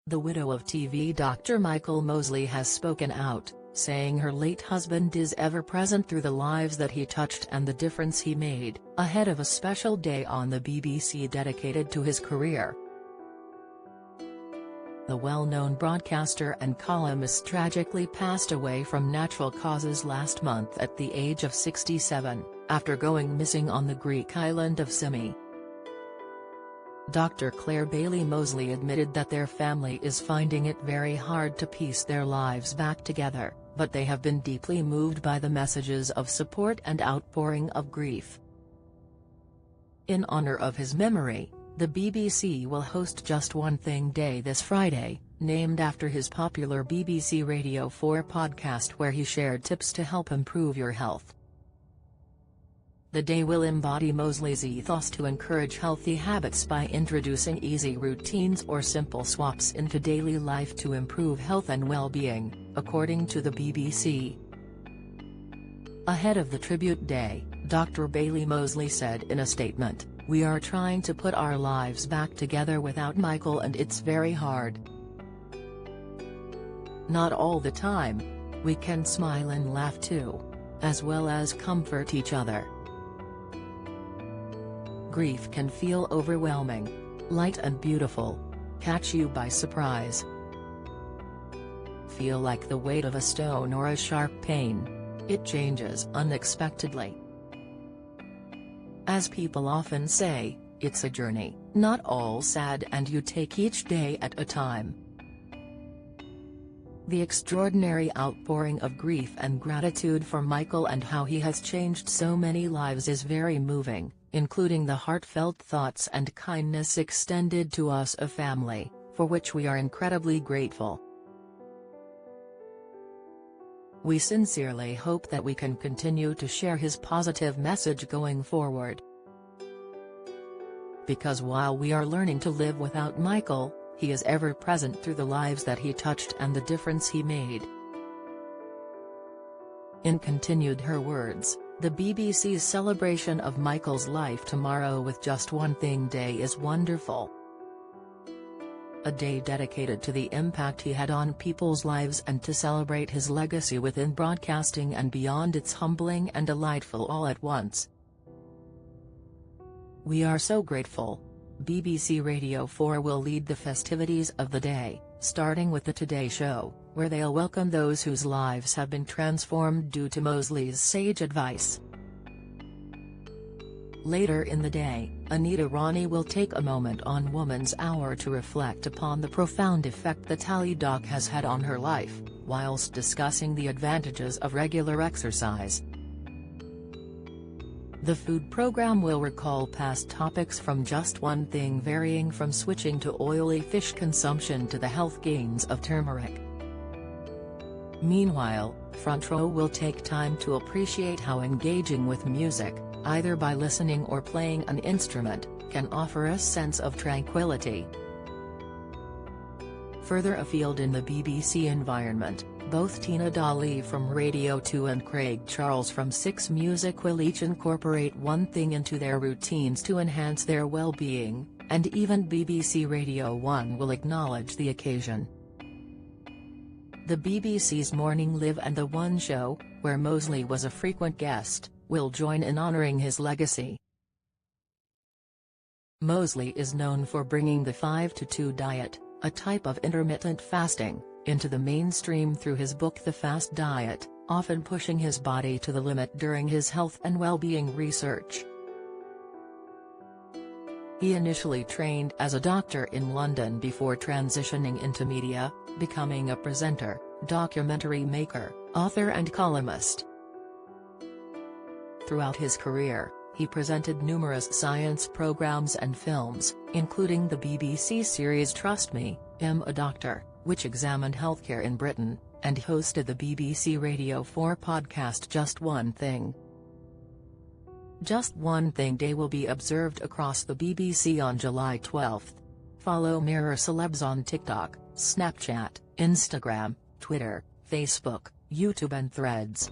The widow of TV Dr. Michael Mosley has spoken out, saying her late husband is ever present through the lives that he touched and the difference he made, ahead of a special day on the BBC dedicated to his career. The well-known broadcaster and columnist tragically passed away from natural causes last month at the age of 67, after going missing on the Greek island of Symi. Dr. Claire Bailey Mosley admitted that their family is finding it very hard to piece their lives back together, but they have been deeply moved by the messages of support and outpouring of grief. In honor of his memory, the BBC will host Just One Thing Day this Friday, named after his popular BBC Radio 4 podcast where he shared tips to help improve your health. The day will embody Mosley's ethos to encourage healthy habits by introducing easy routines or simple swaps into daily life to improve health and well-being, according to the BBC. Ahead of the tribute day, Dr. Bailey Mosley said in a statement, "We are trying to put our lives back together without Michael and it's very hard. Not all the time. We can smile and laugh too. As well as comfort each other. Grief can feel overwhelming, light and beautiful, catch you by surprise. Feel like the weight of a stone or a sharp pain. It changes unexpectedly. As people often say, it's a journey, not all sad, and you take each day at a time." The extraordinary outpouring of grief and gratitude for Michael and how he has changed so many lives is very moving, including the heartfelt thoughts and kindness extended to us, a family, for which we are incredibly grateful. We sincerely hope that we can continue to share his positive message going forward. Because while we are learning to live without Michael, he is ever present through the lives that he touched and the difference he made. In continued her words, the BBC's celebration of Michael's life tomorrow with Just One Thing Day is wonderful. A day dedicated to the impact he had on people's lives and to celebrate his legacy within broadcasting and beyond. It's humbling and delightful all at once. We are so grateful. BBC Radio 4 will lead the festivities of the day, starting with the Today Show, where they'll welcome those whose lives have been transformed due to Mosley's sage advice. Later in the day, Anita Rani will take a moment on Woman's Hour to reflect upon the profound effect the Tally Doc has had on her life, whilst discussing the advantages of regular exercise. The food program will recall past topics from Just One Thing, varying from switching to oily fish consumption to the health gains of turmeric. Meanwhile, Front Row will take time to appreciate how engaging with music, either by listening or playing an instrument, can offer a sense of tranquility. Further afield in the BBC environment, both Tina Dali from Radio 2 and Craig Charles from 6 Music will each incorporate one thing into their routines to enhance their well-being, and even BBC Radio 1 will acknowledge the occasion. The BBC's Morning Live and The One Show, where Mosley was a frequent guest, will join in honouring his legacy. Mosley is known for bringing the 5-2 diet, a type of intermittent fasting, into the mainstream through his book The Fast Diet, often pushing his body to the limit during his health and well-being research. He initially trained as a doctor in London before transitioning into media, becoming a presenter, documentary maker, author and columnist. Throughout his career, he presented numerous science programs and films, including the BBC series Trust Me, I'm a Doctor, which examined healthcare in Britain, and hosted the BBC Radio 4 podcast Just One Thing. Just One Thing Day will be observed across the BBC on July 12. Follow Mirror Celebs on TikTok, Snapchat, Instagram, Twitter, Facebook, YouTube and Threads.